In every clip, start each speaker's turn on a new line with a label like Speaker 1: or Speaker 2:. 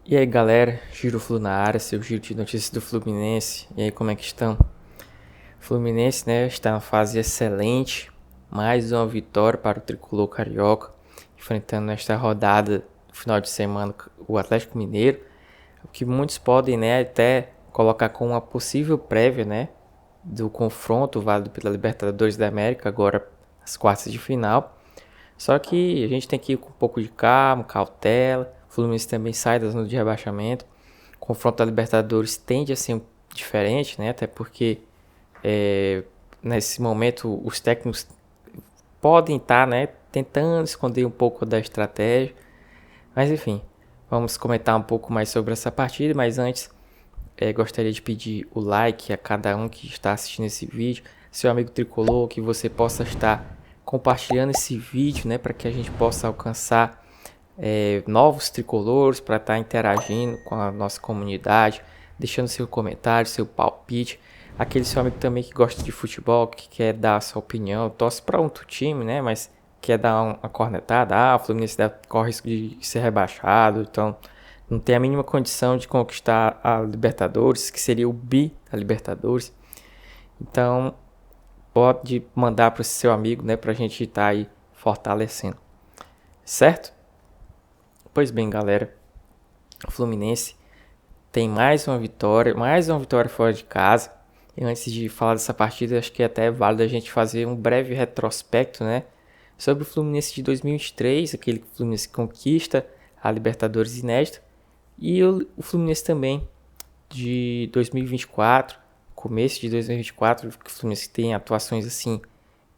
Speaker 1: E aí galera, Giro Flu na área, seu giro de notícias do Fluminense. E aí, como é que estão? O Fluminense, né, está na fase excelente. Mais uma vitória para o tricolor carioca, enfrentando nesta rodada no final de semana o Atlético Mineiro, o que muitos podem, né, até colocar como uma possível prévia, né, do confronto válido pela Libertadores da América, agora as quartas de final. Só que a gente tem que ir com um pouco de calma, cautela. O Fluminense também sai da zona de rebaixamento. O confronto da Libertadores tende a ser diferente, né? Até porque nesse momento os técnicos podem estar, né, tentando esconder um pouco da estratégia. Mas enfim, vamos comentar um pouco mais sobre essa partida. Mas antes, gostaria de pedir o like a cada um que está assistindo esse vídeo. Seu amigo tricolor, que você possa estar compartilhando esse vídeo, né, para que a gente possa alcançar novos tricolores, para estar interagindo com a nossa comunidade, deixando seu comentário, seu palpite. Aquele seu amigo também que gosta de futebol, que quer dar a sua opinião, torce para outro time, né, mas quer dar uma cornetada. O Fluminense corre risco de ser rebaixado, então não tem a mínima condição de conquistar a Libertadores, que seria o bi da Libertadores. Então, pode mandar para o seu amigo, né, para a gente estar aí fortalecendo, certo? Pois bem, galera, o Fluminense tem mais uma vitória fora de casa. E antes de falar dessa partida, acho que até é válido a gente fazer um breve retrospecto, né, sobre o Fluminense de 2023, aquele Fluminense que conquista a Libertadores inédita, e o Fluminense também de 2024, começo de 2024, que o Fluminense tem atuações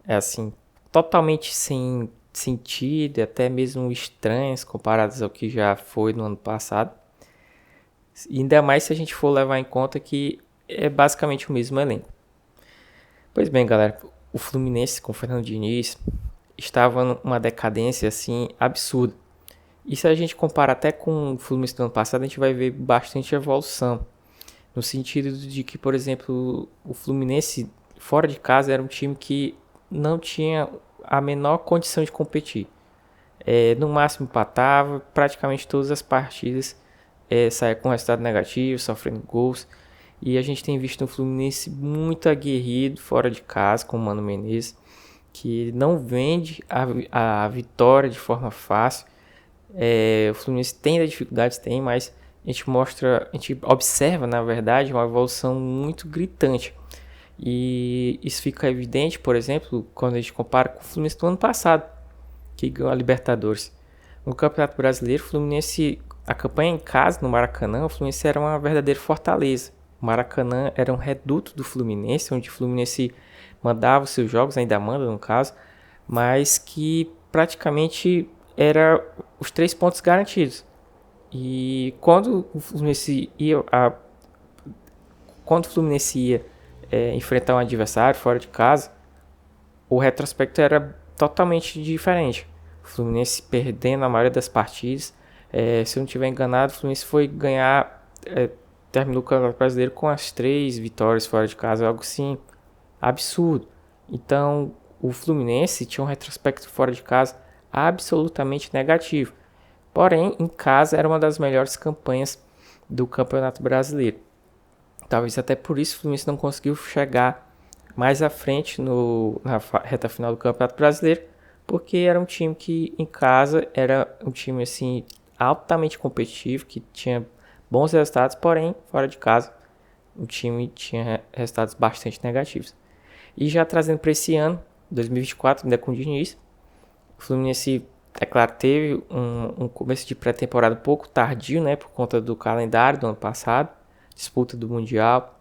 Speaker 1: assim totalmente sem sentido, até mesmo estranhas comparadas ao que já foi no ano passado. Ainda mais se a gente for levar em conta que é basicamente o mesmo elenco. Pois bem, galera, o Fluminense com o Fernando Diniz estava numa decadência assim absurda. E se a gente comparar até com o Fluminense do ano passado, a gente vai ver bastante evolução. No sentido de que, por exemplo, o Fluminense fora de casa era um time que não tinha a menor condição de competir. No máximo empatava, praticamente todas as partidas saia com resultado negativo, sofrendo gols. E a gente tem visto um Fluminense muito aguerrido fora de casa com o Mano Menezes, que não vende a vitória de forma fácil. O Fluminense tem dificuldades, tem, mas a gente observa, na verdade, uma evolução muito gritante. E isso fica evidente, por exemplo, quando a gente compara com o Fluminense do ano passado, que ganhou a Libertadores. No Campeonato Brasileiro, o Fluminense, a campanha em casa, no Maracanã, o Fluminense era uma verdadeira fortaleza. O Maracanã era um reduto do Fluminense, onde o Fluminense mandava os seus jogos, ainda manda no caso, mas que praticamente era os 3 pontos garantidos. E quando o Fluminense ia enfrentar um adversário fora de casa, o retrospecto era totalmente diferente. O Fluminense perdendo a maioria das partidas. Se eu não estiver enganado, o Fluminense foi ganhar, terminou o Campeonato Brasileiro com as 3 vitórias fora de casa, algo assim absurdo. Então, o Fluminense tinha um retrospecto fora de casa absolutamente negativo. Porém, em casa era uma das melhores campanhas do Campeonato Brasileiro. Talvez até por isso o Fluminense não conseguiu chegar mais à frente na reta final do Campeonato Brasileiro, porque era um time que em casa era um time assim altamente competitivo, que tinha bons resultados, porém fora de casa o time tinha resultados bastante negativos. E já trazendo para esse ano, 2024, ainda com o Diniz, o Fluminense, é claro, teve um começo de pré-temporada um pouco tardio, né, por conta do calendário do ano passado, disputa do Mundial.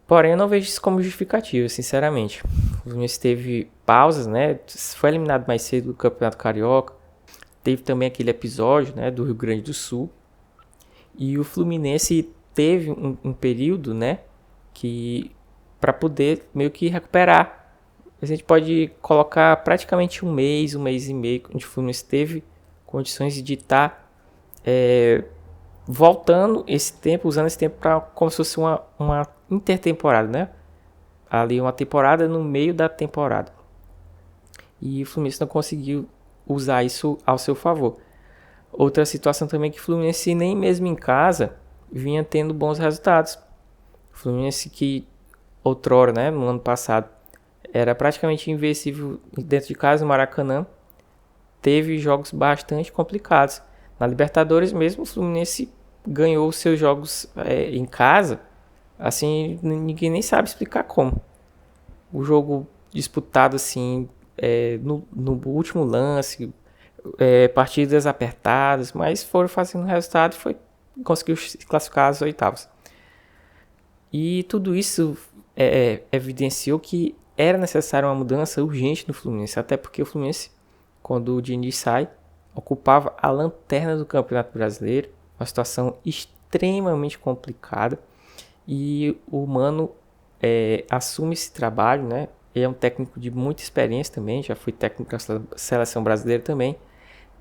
Speaker 1: Porém, eu não vejo isso como justificativa, sinceramente. O Fluminense teve pausas, né, foi eliminado mais cedo do Campeonato Carioca, teve também aquele episódio, né, do Rio Grande do Sul, e o Fluminense teve um período, né, que para poder meio que recuperar. A gente pode colocar praticamente um mês e meio, onde o Fluminense teve condições de estar voltando esse tempo, usando esse tempo para como se fosse uma intertemporada, né? Ali uma temporada no meio da temporada. E o Fluminense não conseguiu usar isso ao seu favor. Outra situação também que o Fluminense nem mesmo em casa vinha tendo bons resultados. O Fluminense que outrora, né, no ano passado, era praticamente invencível dentro de casa no Maracanã, teve jogos bastante complicados. Na Libertadores mesmo, o Fluminense ganhou os seus jogos em casa, assim, ninguém nem sabe explicar como. O jogo disputado assim, no último lance, partidas apertadas, mas foram fazendo resultado e conseguiu se classificar às oitavas. E tudo isso evidenciou que era necessária uma mudança urgente no Fluminense, até porque o Fluminense, quando o Diniz sai, ocupava a lanterna do Campeonato Brasileiro, uma situação extremamente complicada, e o Mano assume esse trabalho, né? Ele é um técnico de muita experiência também, já foi técnico da seleção brasileira também,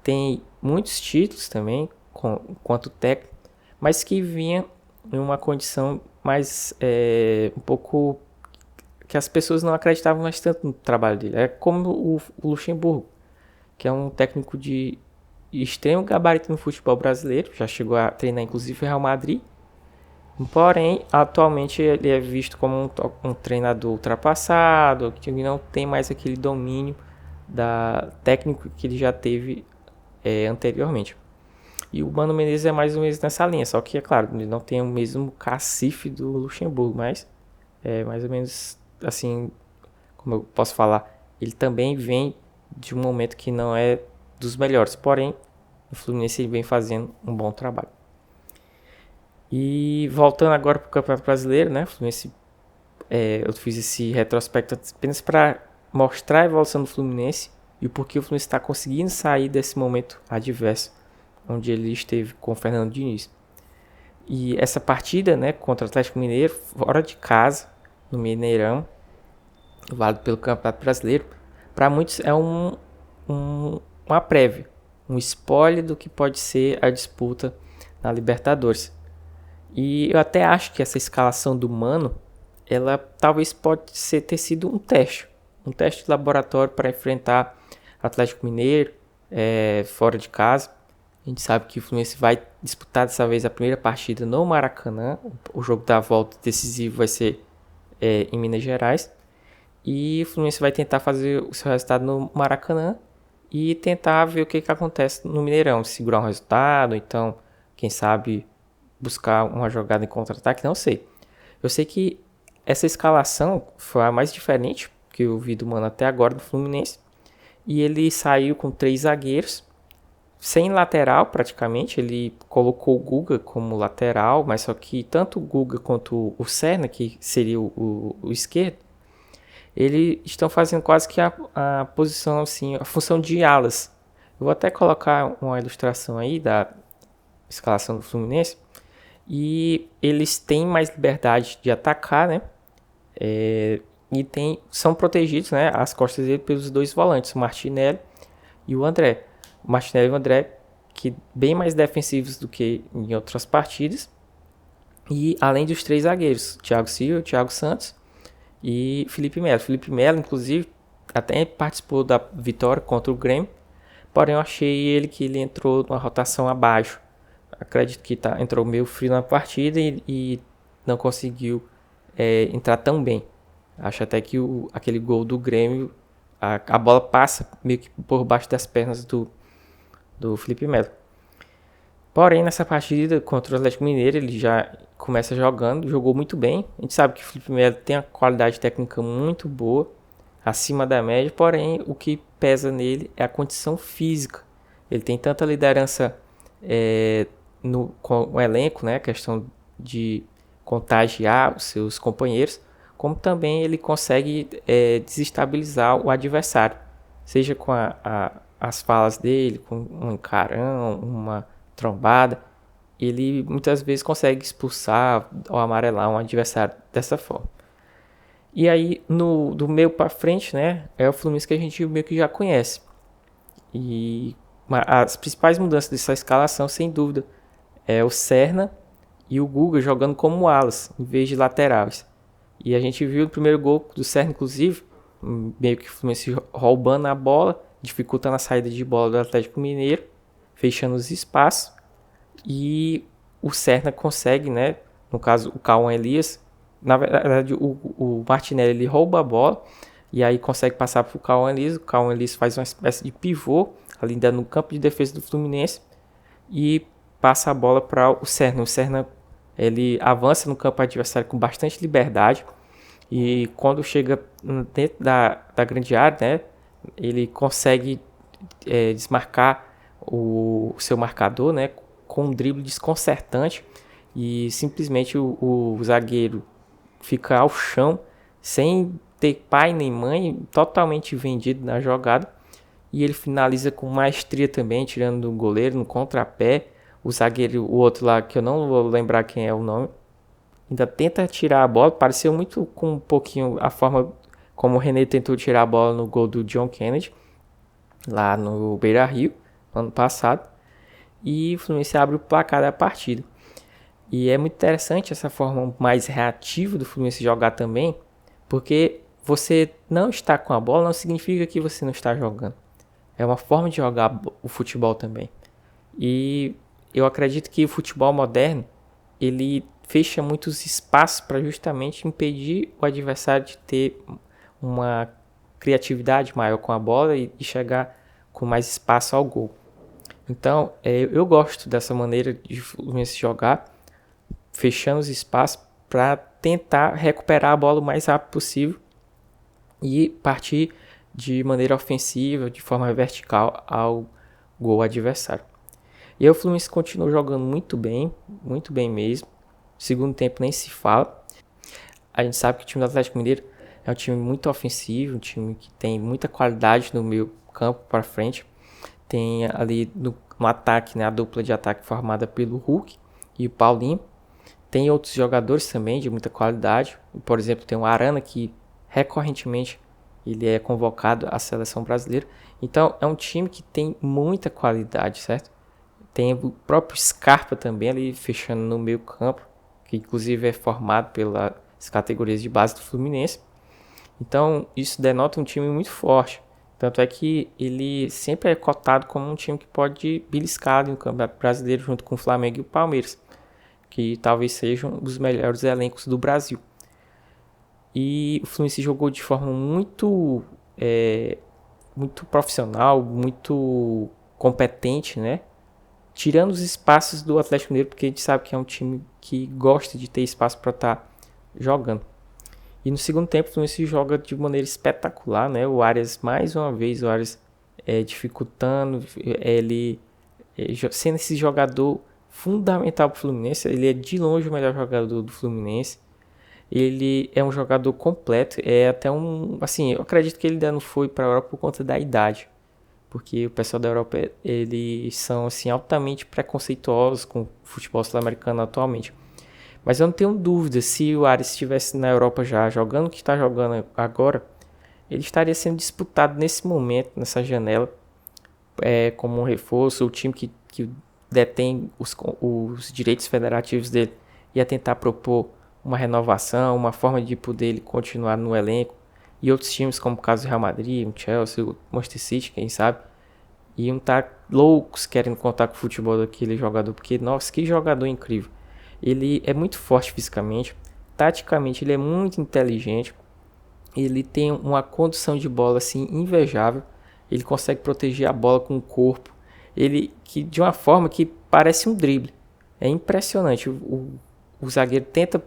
Speaker 1: tem muitos títulos também, quanto técnico, mas que vinha em uma condição mais um pouco que as pessoas não acreditavam mais tanto no trabalho dele. É como o Luxemburgo, que é um técnico de extremo gabarito no futebol brasileiro, já chegou a treinar inclusive o Real Madrid, porém atualmente ele é visto como um treinador ultrapassado, que não tem mais aquele domínio técnico que ele já teve anteriormente. E o Mano Menezes é mais ou menos nessa linha, só que é claro, ele não tem o mesmo cacife do Luxemburgo, mas é mais ou menos assim, como eu posso falar, ele também vem de um momento que não é dos melhores, porém o Fluminense ele vem fazendo um bom trabalho. E voltando agora para o Campeonato Brasileiro, né, o Fluminense, eu fiz esse retrospecto apenas para mostrar a evolução do Fluminense e o porquê o Fluminense está conseguindo sair desse momento adverso onde ele esteve com o Fernando Diniz. E essa partida, né, contra o Atlético Mineiro, fora de casa, no Mineirão, válido pelo Campeonato Brasileiro, para muitos é uma prévia, um spoiler do que pode ser a disputa na Libertadores. E eu até acho que essa escalação do Mano, ela talvez ter sido um teste de laboratório para enfrentar Atlético Mineiro fora de casa. A gente sabe que o Fluminense vai disputar dessa vez a primeira partida no Maracanã. O jogo da volta decisivo vai ser em Minas Gerais. E o Fluminense vai tentar fazer o seu resultado no Maracanã e tentar ver o que acontece no Mineirão. Segurar um resultado, então, quem sabe, buscar uma jogada em contra-ataque, não sei. Eu sei que essa escalação foi a mais diferente que eu vi do Mano até agora do Fluminense. E ele saiu com 3 zagueiros, sem lateral praticamente. Ele colocou o Guga como lateral, mas só que tanto o Guga quanto o Serna, que seria o esquerdo, eles estão fazendo quase que a posição, assim, a função de alas. Eu vou até colocar uma ilustração aí da escalação do Fluminense. E eles têm mais liberdade de atacar, né? E são protegidos, né, as costas dele pelos 2 volantes, o Martinelli e o André. O Martinelli e o André, que bem mais defensivos do que em outras partidas. E além dos 3 zagueiros, Thiago Silva, Thiago Santos e Felipe Melo. Felipe Melo, inclusive, até participou da vitória contra o Grêmio, porém eu achei que ele entrou numa rotação abaixo. Acredito que entrou meio frio na partida e não conseguiu entrar tão bem. Acho até que aquele gol do Grêmio, a bola passa meio que por baixo das pernas do Felipe Melo. Porém, nessa partida contra o Atlético Mineiro, ele já começa jogando, jogou muito bem. A gente sabe que o Felipe Melo tem uma qualidade técnica muito boa, acima da média, porém o que pesa nele é a condição física. Ele tem tanta liderança com o elenco, né, a questão de contagiar os seus companheiros, como também ele consegue desestabilizar o adversário, seja com as falas dele, com um encarão, uma trombada. Ele muitas vezes consegue expulsar ou amarelar um adversário dessa forma. E aí, do meio para frente, né, é o Fluminense que a gente meio que já conhece. E as principais mudanças dessa escalação, sem dúvida, é o Serna e o Guga jogando como alas, em vez de laterais. E a gente viu no primeiro gol do Serna, inclusive, meio que o Fluminense roubando a bola, dificultando a saída de bola do Atlético Mineiro. fechando os espaços, e o Serna consegue, né? No caso, o Cauã Elias, na verdade, o Martinelli ele rouba a bola e aí consegue passar para o Cauã Elias. O Cauã Elias faz uma espécie de pivô ali ainda no campo de defesa do Fluminense e passa a bola para o Serna. O Serna ele avança no campo adversário com bastante liberdade e quando chega dentro da grande área, né? Ele consegue desmarcar o seu marcador, né? Com um drible desconcertante e simplesmente o zagueiro fica ao chão sem ter pai nem mãe, totalmente vendido na jogada, e ele finaliza com maestria também, tirando do goleiro no contrapé. O zagueiro, o outro lá, que eu não vou lembrar quem é o nome, ainda tenta tirar a bola. Pareceu muito com um pouquinho a forma como o René tentou tirar a bola no gol do John Kennedy lá no Beira-Rio ano passado, e o Fluminense abre o placar da partida. E é muito interessante essa forma mais reativa do Fluminense jogar também, porque você não estar com a bola não significa que você não está jogando. É uma forma de jogar o futebol também. E eu acredito que o futebol moderno, ele fecha muitos espaços para justamente impedir o adversário de ter uma criatividade maior com a bola e chegar com mais espaço ao gol. Então, eu gosto dessa maneira de Fluminense jogar, fechando os espaços para tentar recuperar a bola o mais rápido possível e partir de maneira ofensiva, de forma vertical ao gol adversário. E aí o Fluminense continuou jogando muito bem mesmo. Segundo tempo nem se fala. A gente sabe que o time do Atlético Mineiro é um time muito ofensivo, um time que tem muita qualidade no meio campo para frente. Tem ali no ataque, né, a dupla de ataque formada pelo Hulk e o Paulinho. Tem outros jogadores também de muita qualidade. Por exemplo, tem o Arana, que recorrentemente ele é convocado à seleção brasileira. Então é um time que tem muita qualidade, certo? Tem o próprio Scarpa também ali fechando no meio campo, que inclusive é formado pelas categorias de base do Fluminense. Então isso denota um time muito forte. Tanto é que ele sempre é cotado como um time que pode beliscar no Campeonato Brasileiro junto com o Flamengo e o Palmeiras, que talvez sejam os melhores elencos do Brasil. E o Fluminense jogou de forma muito profissional, muito competente, né? Tirando os espaços do Atlético Mineiro, porque a gente sabe que é um time que gosta de ter espaço para estar jogando. E no segundo tempo o Fluminense joga de maneira espetacular, né? O Arias, mais uma vez, o Arias dificultando, ele sendo esse jogador fundamental para o Fluminense. Ele é de longe o melhor jogador do Fluminense. Ele é um jogador completo, é até assim, eu acredito que ele ainda não foi para a Europa por conta da idade, porque o pessoal da Europa, eles são assim altamente preconceituosos com o futebol sul-americano atualmente. Mas eu não tenho dúvida, se o Arias estivesse na Europa já jogando o que está jogando agora, ele estaria sendo disputado nesse momento, nessa janela, como um reforço. O time que detém os direitos federativos dele ia tentar propor uma renovação, uma forma de poder ele continuar no elenco. E outros times, como o caso do Real Madrid, o Chelsea, o Manchester City, quem sabe, iam estar loucos querendo contar com o futebol daquele jogador, porque, nossa, que jogador incrível. Ele é muito forte fisicamente, taticamente ele é muito inteligente, ele tem uma condução de bola assim invejável, ele consegue proteger a bola com o corpo, ele que de uma forma que parece um drible. É impressionante. O zagueiro tenta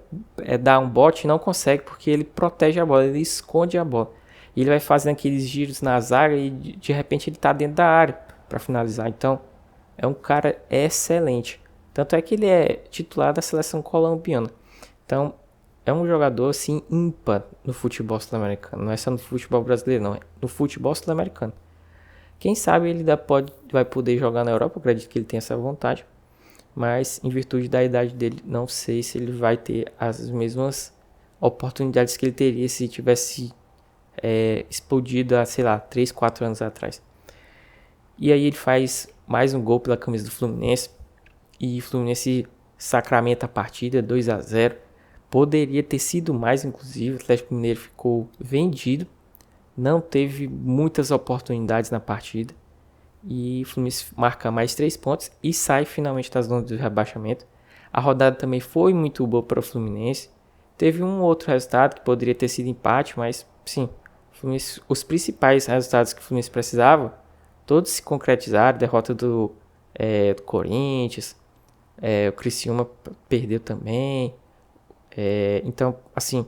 Speaker 1: dar um bote e não consegue, porque ele protege a bola, ele esconde a bola. E ele vai fazendo aqueles giros na zaga e de repente ele está dentro da área para finalizar. Então é um cara excelente. Tanto é que ele é titular da seleção colombiana. Então é um jogador assim ímpar no futebol sul-americano. Não é só no futebol brasileiro, não. É no futebol sul-americano. Quem sabe ele vai poder jogar na Europa. Eu acredito que ele tem essa vontade. Mas em virtude da idade dele, não sei se ele vai ter as mesmas oportunidades que ele teria se tivesse explodido há, sei lá, 3, 4 anos atrás. E aí ele faz mais um gol pela camisa do Fluminense. E o Fluminense sacramenta a partida, 2-0. Poderia ter sido mais, inclusive. O Atlético Mineiro ficou vendido. Não teve muitas oportunidades na partida. E o Fluminense marca mais 3 pontos e sai finalmente da zona de rebaixamento. A rodada também foi muito boa para o Fluminense. Teve um outro resultado que poderia ter sido empate, mas sim, os principais resultados que o Fluminense precisava, todos se concretizaram. Derrota do Corinthians, o Criciúma perdeu também. Então, assim,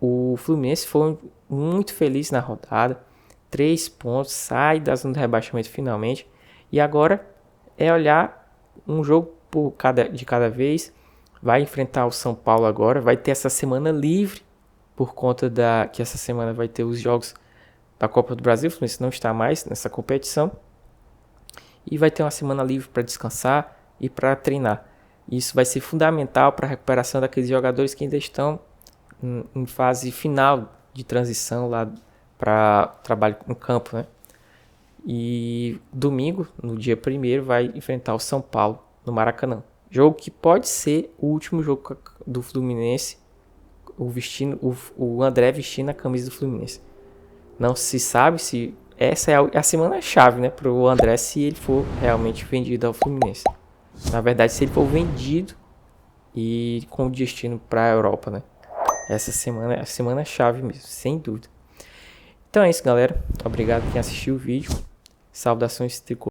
Speaker 1: o Fluminense foi muito feliz na rodada. 3 pontos, sai da zona de rebaixamento finalmente. E agora é olhar um jogo de cada vez. Vai enfrentar o São Paulo agora. Vai ter essa semana livre, por conta que essa semana vai ter os jogos da Copa do Brasil. O Fluminense não está mais nessa competição. E vai ter uma semana livre para descansar e para treinar. Isso vai ser fundamental para a recuperação daqueles jogadores que ainda estão em fase final de transição lá para trabalho no campo, né? E domingo, no dia 1º, vai enfrentar o São Paulo no Maracanã. Jogo que pode ser o último jogo do Fluminense, o André vestindo a camisa do Fluminense. Não se sabe se essa é a semana-chave, né, para o André, se ele for realmente vendido ao Fluminense. Na verdade, se ele for vendido e com destino para a Europa, né? Essa semana é a semana-chave mesmo, sem dúvida. Então é isso, galera. Obrigado por quem assistiu o vídeo. Saudações tricolores.